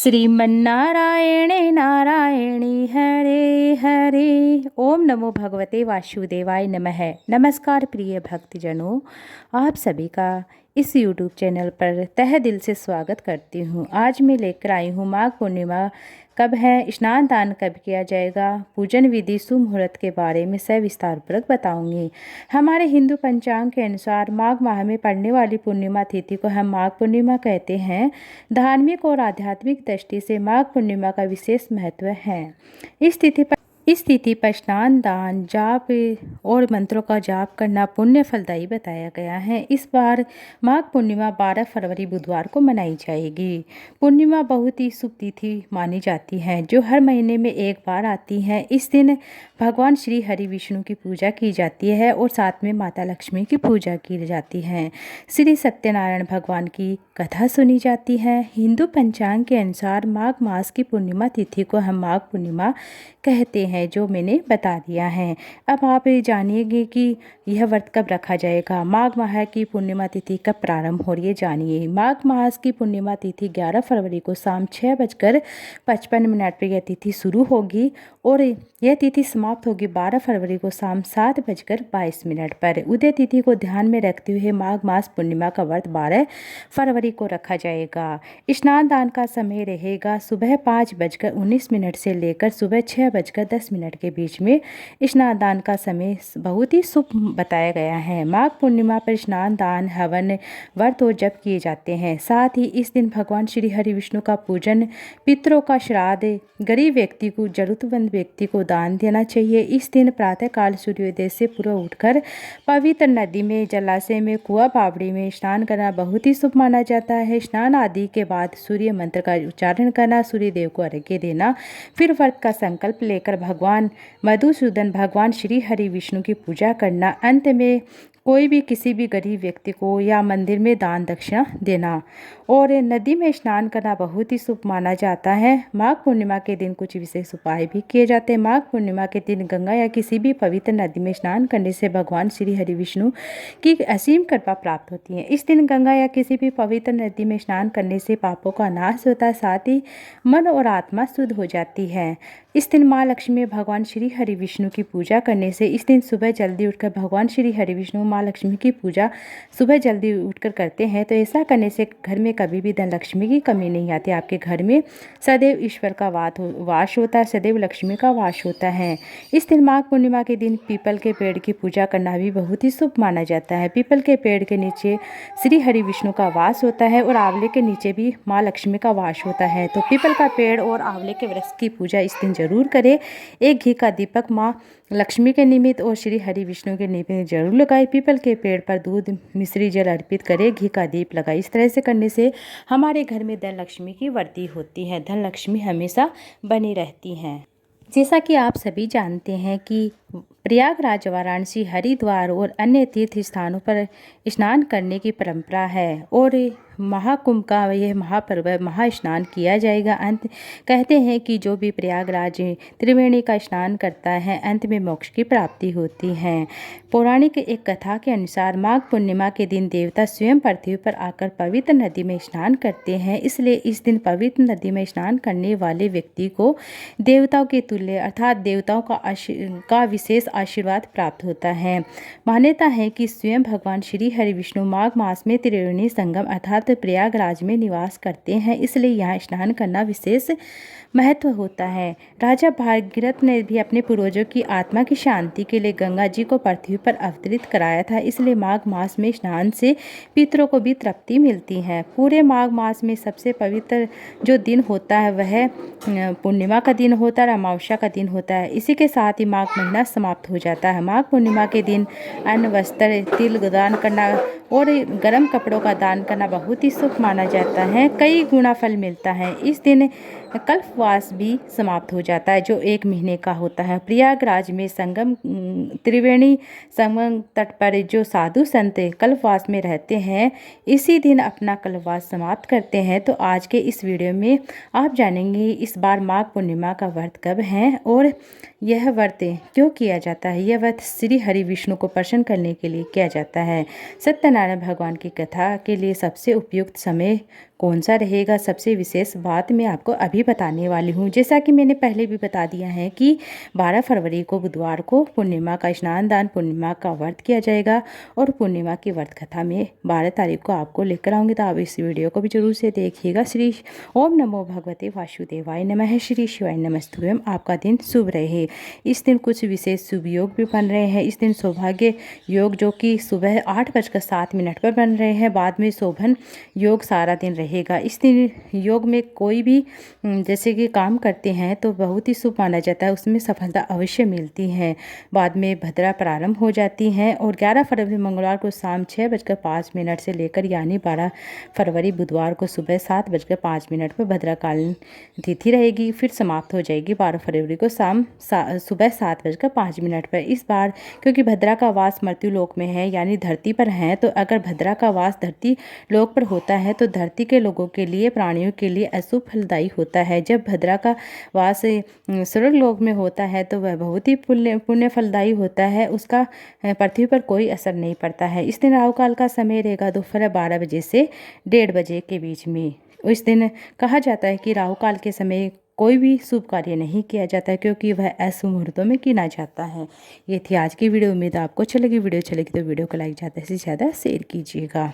श्रीमन्नारायणे नारायणी हरे हरे। ओम नमो भगवते वासुदेवाय नमः। नमस्कार प्रिय भक्तजनों, आप सभी का इस YouTube चैनल पर तहे दिल से स्वागत करती हूँ। आज मैं लेकर आई हूँ माघ पूर्णिमा कब है, स्नान दान कब किया जाएगा, पूजन विधि, शुभ मुहूर्त के बारे में सविस्तार पूर्वक बताऊंगी। हमारे हिंदू पंचांग के अनुसार माघ माह में पड़ने वाली पूर्णिमा तिथि को हम माघ पूर्णिमा कहते हैं। धार्मिक और आध्यात्मिक दृष्टि से माघ पूर्णिमा का विशेष महत्व है। इस तिथि पर स्नान दान जाप और मंत्रों का जाप करना पुण्य फलदायी बताया गया है। इस बार माघ पूर्णिमा 12 फरवरी बुधवार को मनाई जाएगी। पूर्णिमा बहुत ही शुभ तिथि मानी जाती है जो हर महीने में एक बार आती है। इस दिन भगवान श्री हरि विष्णु की पूजा की जाती है और साथ में माता लक्ष्मी की पूजा की जाती है। श्री सत्यनारायण भगवान की कथा सुनी जाती है। हिंदू पंचांग के अनुसार माघ मास की पूर्णिमा तिथि को हम माघ पूर्णिमा कहते हैं, जो मैंने बता दिया है। अब आप जानिएगे कि यह व्रत कब रखा जाएगा। माघ माह की पूर्णिमा तिथि कब प्रारंभ हो रही है, जानिए। माघ मास की पूर्णिमा तिथि 11 फरवरी को शाम 6:55 पर यह तिथि शुरू होगी और यह तिथि समाप्त होगी 12 फरवरी को शाम 7:22 पर। उदय तिथि को ध्यान में रखते हुए माघ मास पूर्णिमा का व्रत 12 फरवरी को रखा जाएगा। स्नान दान का समय रहेगा सुबह 5:19 से लेकर सुबह 6:10 के बीच में। स्नान दान का समय बहुत ही शुभ बताया गया है। माघ पूर्णिमा पर स्नान दान, हवन, व्रत और जप किए जाते हैं। साथ ही इस दिन भगवान श्री हरि विष्णु का पूजन, पितरों का श्राद्ध, गरीब व्यक्ति को, जरूरतमंद व्यक्ति को दान देना चाहिए। इस दिन प्रातःकाल सूर्योदय से पूर्व उठकर पवित्र नदी में, जलाशय में, कुआं, बावड़ी में स्नान करना बहुत ही शुभ माना जाता है। स्नान आदि के बाद सूर्य मंत्र का उच्चारण करना, सूर्य देव को अर्घ्य देना, फिर व्रत का संकल्प लेकर भगवान मधुसूदन, भगवान श्री हरि विष्णु की पूजा करना, अंत में कोई भी किसी भी गरीब व्यक्ति को या मंदिर में दान दक्षिणा देना और नदी में स्नान करना बहुत ही शुभ माना जाता है। माघ पूर्णिमा के दिन कुछ विशेष उपाय भी किए जाते हैं। माघ पूर्णिमा के दिन गंगा या किसी भी पवित्र नदी में स्नान करने से भगवान श्री हरि विष्णु की असीम कृपा प्राप्त होती है। इस दिन गंगा या किसी भी पवित्र नदी में स्नान करने से पापों का नाश होता है, साथ ही मन और आत्मा शुद्ध हो जाती है। इस दिन माँ लक्ष्मी, भगवान श्री हरि विष्णु की पूजा करने से, इस दिन सुबह जल्दी उठकर भगवान श्री हरि विष्णु, माँ लक्ष्मी की पूजा सुबह जल्दी उठकर करते हैं तो ऐसा करने से घर में कभी भी धन लक्ष्मी की कमी नहीं आती। आपके घर में सदैव ईश्वर का वास होता है, सदैव लक्ष्मी का वास होता है। इस दिन माघ पूर्णिमा के दिन पीपल के पेड़ की पूजा करना भी बहुत ही शुभ माना जाता है। पीपल के पेड़ के नीचे श्री हरि विष्णु का वास होता है और आंवले के नीचे भी माँ लक्ष्मी का वास होता है। तो पीपल का पेड़ और आंवले के वृक्ष की पूजा इस दिन जरूर करें। एक घी का दीपक माँ लक्ष्मी के निमित्त और श्री हरि विष्णु के निमित्त जरूर लगाए। पीपल के पेड़ पर दूध, मिश्री, जल अर्पित करें, घी का दीप लगाए। इस तरह से करने से हमारे घर में धन लक्ष्मी की वृद्धि होती है, धन लक्ष्मी हमेशा बनी रहती हैं। जैसा कि आप सभी जानते हैं कि प्रयागराज, वाराणसी, हरिद्वार और अन्य तीर्थ स्थानों पर स्नान करने की परंपरा है और महाकुंभ का यह महापर्व, महास्नान किया जाएगा। अंत कहते हैं कि जो भी प्रयागराज त्रिवेणी का स्नान करता है अंत में मोक्ष की प्राप्ति होती है। पौराणिक एक कथा के अनुसार माघ पूर्णिमा के दिन देवता स्वयं पृथ्वी पर आकर पवित्र नदी में स्नान करते हैं, इसलिए इस दिन पवित्र नदी में स्नान करने वाले व्यक्ति को देवताओं के तुल्य अर्थात देवताओं का विशेष आशीर्वाद प्राप्त होता है। मान्यता है कि स्वयं भगवान श्री हरि विष्णु माघ मास में त्रिवेणी संगम अर्थात प्रयागराज में निवास करते हैं, इसलिए यहाँ स्नान करना विशेष महत्व होता है। राजा भागीरथ ने भी अपने पूर्वजों की आत्मा की शांति के लिए गंगा जी को पृथ्वी पर अवतरित कराया था, इसलिए माघ मास में स्नान से पितरों को भी तृप्ति मिलती है। पूरे माघ मास में सबसे पवित्र जो दिन होता है वह पूर्णिमा का दिन होता है, अमावस्या का दिन होता है। इसी के साथ ही माघ महीना समाप्त हो जाता है। माघ पूर्णिमा के दिन अन्न, वस्त्र, तिल दान करना और गर्म कपड़ों का दान करना बहुत ही शुभ माना जाता है, कई गुना फल मिलता है। इस दिन कल्पवास भी समाप्त हो जाता है जो 1 महीने का होता है। प्रयागराज में संगम त्रिवेणी संगम तट पर जो साधु संत कल्पवास में रहते हैं इसी दिन अपना कल्पवास समाप्त करते हैं। तो आज के इस वीडियो में आप जानेंगे इस बार माघ पूर्णिमा का व्रत कब है और यह व्रत क्यों किया जाता है। यह व्रत श्री हरि विष्णु को प्रसन्न करने के लिए किया जाता है। सत्यनारायण भगवान की कथा के लिए सबसे उपयुक्त समय कौन सा रहेगा सबसे विशेष बात मैं आपको अभी बताने वाली हूँ। जैसा कि मैंने पहले भी बता दिया है कि 12 फरवरी को बुधवार को पूर्णिमा का स्नान दान, पूर्णिमा का व्रत किया जाएगा और पूर्णिमा की व्रत कथा में 12 तारीख को आपको लेकर आऊँगी, तो आप इस वीडियो को भी जरूर से देखिएगा। श्री ओम नमो भगवते वासुदेवाय नमः। श्री शिवाय नमस्तुभ्यम। आपका दिन शुभ रहे। इस दिन कुछ विशेष शुभ योग भी बन रहे हैं। इस दिन सौभाग्य योग जो कि सुबह 8:07 पर बन रहे हैं, बाद में शोभन योग सारा दिन रहेगा। इस दिन योग में कोई भी जैसे कि काम करते हैं तो बहुत ही शुभ माना जाता है, उसमें सफलता अवश्य मिलती है। बाद में भद्रा प्रारंभ हो जाती हैं और 11 फरवरी मंगलवार को शाम 6:05 से लेकर यानी 12 फरवरी बुधवार को सुबह 7:05 पर भद्राकालीन तिथि रहेगी, फिर समाप्त हो जाएगी 12 फरवरी को सुबह 7:05 पर। इस बार क्योंकि भद्रा का वास मृत्यु लोक में है यानी धरती पर है, तो अगर भद्रा का वास धरती लोक पर होता है तो धरती के लोगों के लिए, प्राणियों के लिए अशुभ फलदायी होता है। जब भद्रा का वास स्वर्ग लोक में होता है तो वह बहुत ही पुण्य फलदायी होता है, उसका पृथ्वी पर कोई असर नहीं पड़ता है। इस दिन राहु काल का समय रहेगा दोपहर 12 बजे से 1:30 बजे के बीच में। इस दिन कहा जाता है कि राहु काल के समय कोई भी शुभ कार्य नहीं किया जाता है क्योंकि वह अशुभ मुहूर्तों में किया जाता है। ये थी आज की वीडियो। उम्मीद आपको अच्छी लगी। वीडियो अच्छी लगी तो वीडियो को लाइक ज़्यादा से ज़्यादा शेयर कीजिएगा।